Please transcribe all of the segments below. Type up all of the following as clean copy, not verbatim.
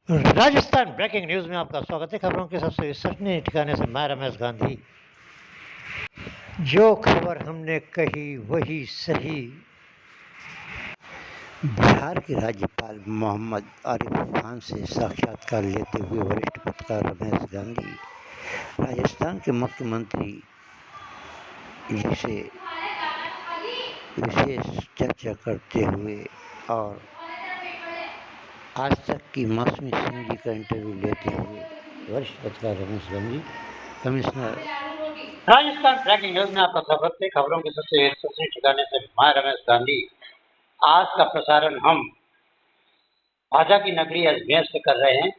Rajasthan breaking news में आपका स्वागत है। खबरों के सबसे सटने ठिकाने से मैं रमेश गांधी। जो खबर हमने कही वही सही। बिहार के राज्यपाल मोहम्मद आरिफ खान से साक्षात्कार लेते हुए वरिष्ठ पत्रकार रमेश गांधी राजस्थान के मुख्यमंत्री जी से विशेष चर्चा करते हुए और आज तक की मौसमी सिंह जी का इंटरव्यू लेते हुए वरिष्ठ पत्रकार Ramesh Gandhi commissioner Rajasthan breaking news में आपका स्वागत है। खबरों के सबसे सचने ठिकाने से मैं रमेश गांधी। आज का प्रसारण हम भाजा की नगरी अजमेर से कर रहे हैं।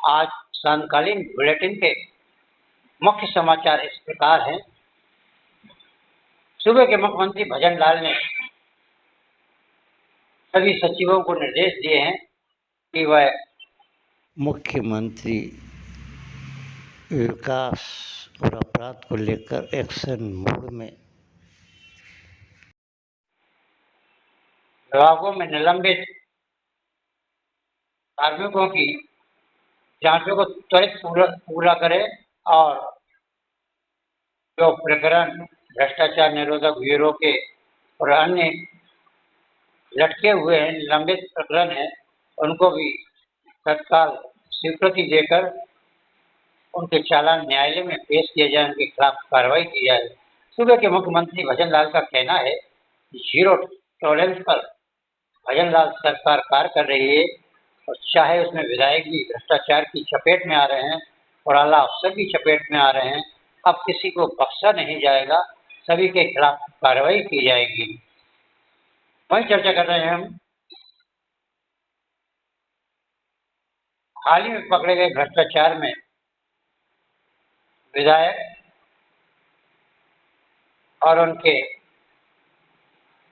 आज समकालीन बुलेटिन के मुख्य समाचार इस प्रकार हैं। सूबे के मुख्यमंत्री भजन लाल ने सभी सचिवों को निर्देश दिए हैं कि वह मुख्यमंत्री विकास और अपराध को लेकर एक्शन मोड में विभागों में निलंबित कार्मिकों की जांचों को त्वरित पूरा करे और जो प्रकरण भ्रष्टाचार निरोधक ब्यूरो के और अन्य लटके हुए हैं, लंबित प्रकरण है, उनको भी तत्काल स्वीकृति देकर उनके चालान न्यायालय में पेश किए जाए, उनके खिलाफ कार्रवाई की जाए। सूबे के मुख्यमंत्री भजन लाल का कहना है जीरो टॉलरेंस पर भजन लाल सरकार कार्य कर रही है और चाहे उसमें विधायक भी भ्रष्टाचार की चपेट में आ रहे हैं और आला अफसर की चपेट में आ रहे हैं, अब किसी को बख्शा नहीं जाएगा, सभी के खिलाफ कार्रवाई की जाएगी। वही चर्चा कर रहे हैं हम हाल ही में पकड़े गए भ्रष्टाचार में विधायक और उनके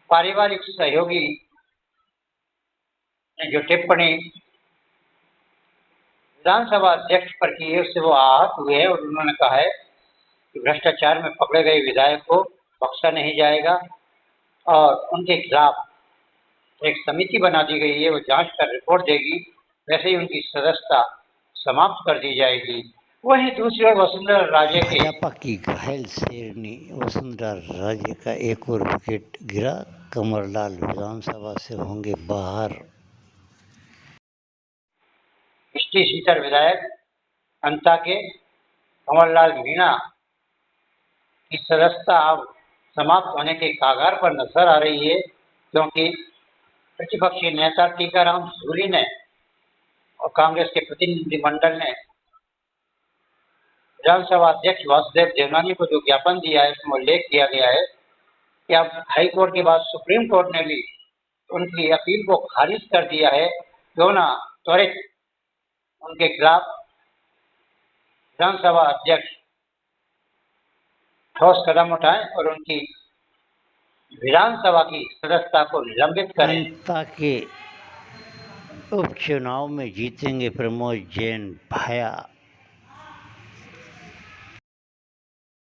पारिवारिक सहयोगी ने जो टिप्पणी विधानसभा अध्यक्ष पर की है उससे वो आहत हुए हैं और उन्होंने कहा है कि भ्रष्टाचार में पकड़े गए विधायक को बख्शा नहीं जाएगा और उनके खिलाफ एक समिति बना दी गई है, वो जांच कर रिपोर्ट देगी, वैसे ही उनकी सदस्यता समाप्त कर दी जाएगी। वहीं दूसरी ओर वसुंधरा राजे के भाजपा की घायल शेरनी वसुंधरा राजे का एक और विकेट गिरा। कमरलाल विधानसभा से होंगे बाहर। हिस्ट्री सीटर विधायक अंता के कमरलाल मीणा की सदस्यता अब समाप्त होने के कागार पर नजर आ रही है, क्योंकि प्रतिपक्षी नेता टीकाराम सूरी ने और कांग्रेस के प्रतिनिधिमंडल ने विधानसभा अध्यक्ष वासुदेव देवनानी को जो ज्ञापन दिया है उसमें उल्लेख किया गया है कि अब हाई कोर्ट के बाद सुप्रीम कोर्ट ने भी उनकी अपील को खारिज कर दिया है, क्यों ना त्वरित उनके खिलाफ विधानसभा अध्यक्ष ठोस कदम उठाएं और उनकी विधानसभा की सदस्यता को निलंबित करें। ताकि उपचुनाव में जीतेंगे प्रमोद जैन भाया।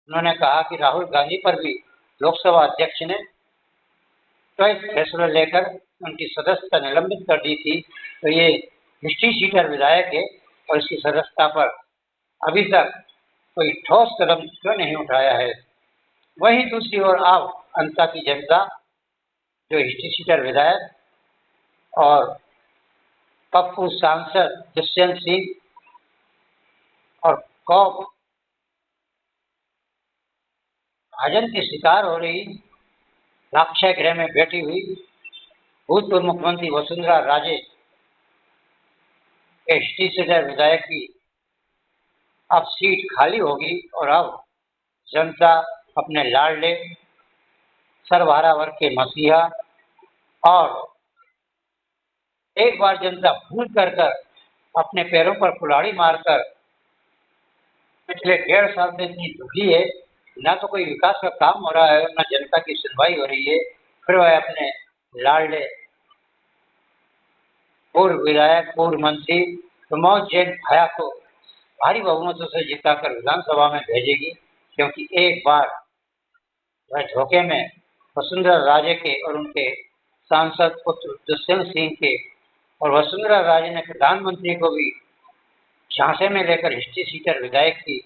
उन्होंने कहा कि राहुल गांधी पर भी लोकसभा अध्यक्ष ने त्वरित फैसला लेकर उनकी सदस्यता निलंबित कर दी थी, तो ये हिस्ट्री सीटर विधायक है और इसकी सदस्यता पर अभी तक कोई ठोस कदम क्यों नहीं उठाया है। वहीं दूसरी ओर अब अंता की जनता जो हिस्ट्री सीटर विधायक और पप्पू सांसद दुष्यंत सिंह और कौप भाजन के शिकार हो रही लाक्षय गृह में बैठी हुई भूतपूर्व मुख्यमंत्री वसुंधरा राजे के हिस्ट्री सीटर विधायक की अब सीट खाली होगी और अब जनता अपने लाडले सर्वहारा वर्ग के मसीहा और एक बार जनता भूल कर अपने पैरों पर कुल्हाड़ी मारकर पिछले 1.5 साल से इतनी दुखी है, ना तो कोई विकास का काम हो रहा है, ना जनता की सुनवाई हो रही है, फिर वह अपने लाडले पूर्व विधायक पूर्व मंत्री प्रमोद जैन भाया को भारी बहुमतों से जिताकर विधानसभा में भेजेगी, क्योंकि एक बार वह धोखे में वसुंधरा राजे के और उनके सांसद पुत्र दुष्यंत सिंह के और वसुंधरा राजे ने प्रधानमंत्री को भी झांसे में लेकर हिस्ट्री सीटर विधायक की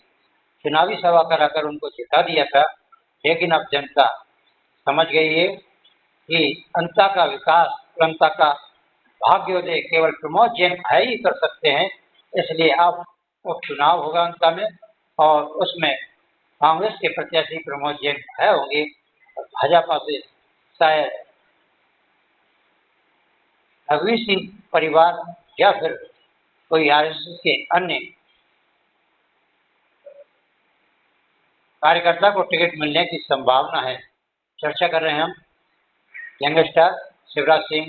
चुनावी सभा कराकर उनको जिता दिया था, लेकिन अब जनता समझ गई है कि अंता का विकास, अंता का भाग्योदय केवल प्रमोद जैन भाई ही कर सकते हैं। इसलिए अब उपचुनाव होगा अंता में और उसमें कांग्रेस के प्रत्याशी प्रमोद जैन भाई होंगे और भाजपा से शायद रघुवीर सिंह परिवार या फिर कोई आरएसएस के अन्य कार्यकर्ता को टिकट मिलने की संभावना है। चर्चा कर रहे हैं हम यंगस्टर शिवराज सिंह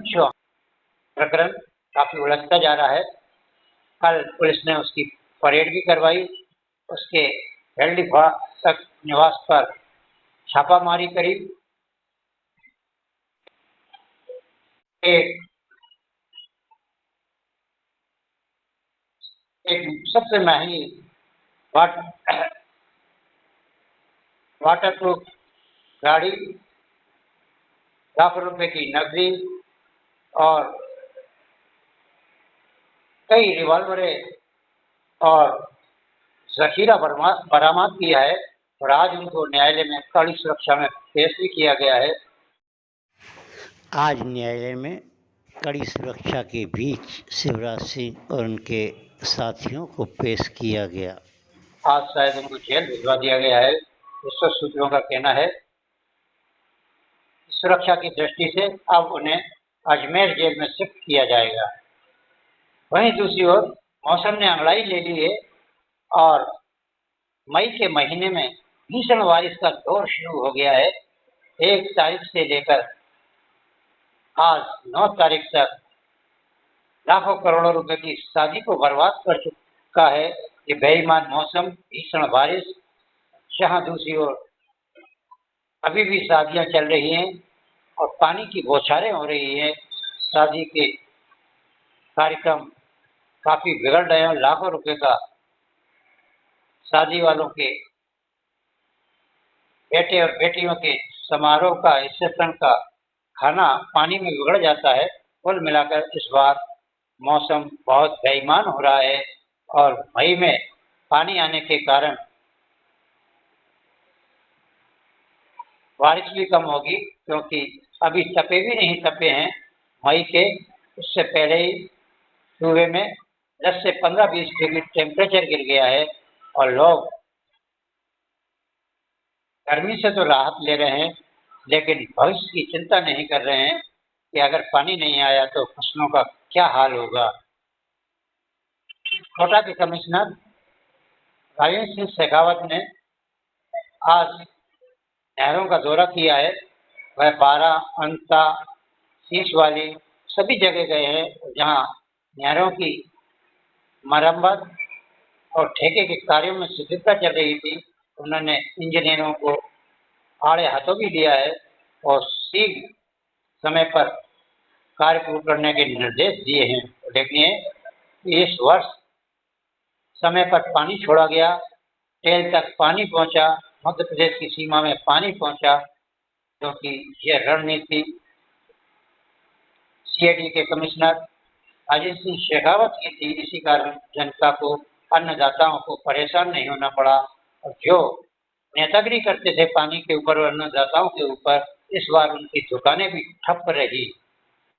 चौहान प्रकरण काफी उलझता जा रहा है। कल पुलिस ने उसकी परेड भी करवाई, उसके हेल्डी तक निवास पर छापामारी करी। एक सबसे महंगी वाटर प्रूफ गाड़ी, लाखों रुपए की नकदी और कई रिवॉल्वरें और जखीरा बरामद किया है और आज उनको न्यायालय में कड़ी सुरक्षा में पेश भी किया गया है। आज न्यायालय में कड़ी सुरक्षा के बीच शिवराज सिंह और उनके साथियों को पेश किया गया। आज शायद उनको जेल भिजवा दिया गया है। विश्वस्त सूत्रों का कहना है सुरक्षा की दृष्टि से अब उन्हें अजमेर जेल में शिफ्ट किया जाएगा। वहीं दूसरी ओर मौसम ने अंगड़ाई ले ली है और मई के महीने में भीषण बारिश का दौर शुरू हो गया है। 1 तारीख से लेकर आज 9 तारीख तक लाखों करोड़ों रुपए की शादी को बर्बाद कर चुका है ये बेईमान मौसम, भीषण बारिश। जहां दूसरी ओर अभी भी शादियां चल रही हैं और पानी की बौछारें हो रही हैं। शादी के कार्यक्रम काफी बिगड़ रहे हैं। लाखों रुपए का शादी वालों के बेटे और बेटियों के समारोह का, रिसेप्शन का खाना पानी में बिगड़ जाता है। कुल मिलाकर इस बार मौसम बहुत बेईमान हो रहा है और मई में पानी आने के कारण बारिश भी कम होगी, क्योंकि अभी तपे भी नहीं तपे हैं मई के। उससे पहले ही सूबे में 10 से 15-20 डिग्री टेम्परेचर गिर गया है और लोग गर्मी से तो राहत ले रहे हैं, लेकिन भविष्य की चिंता नहीं कर रहे हैं कि अगर पानी नहीं आया तो फसलों का क्या हाल होगा। कोटा के कमिश्नर राजेंद्र सिंह शेखावत ने आज नहरों का दौरा किया है। वह बारा, अंता, शीश वाली सभी जगह गए हैं जहां नहरों की मरम्मत और ठेके के कार्यों में शिथिलता चल रही थी। उन्होंने इंजीनियरों को आड़े हाथों भी दिया है और शीघ्र समय पर कार्य पूर्ण करने के निर्देश दिए हैं। देखिए इस वर्ष समय पर पानी छोड़ा गया, टेल तक पानी पहुंचा, मध्य प्रदेश की सीमा में पानी पहुंचा, क्योंकि यह रणनीति सीआईडी के कमिश्नर राजेंद्र सिंह शेखावत की थी। इसी कारण जनता को, अन्नदाताओं को परेशान नहीं होना पड़ा और जो नेतागिरी करते थे पानी के ऊपर और अन्नदाताओं के ऊपर, इस बार उनकी दुकानें भी ठप रही।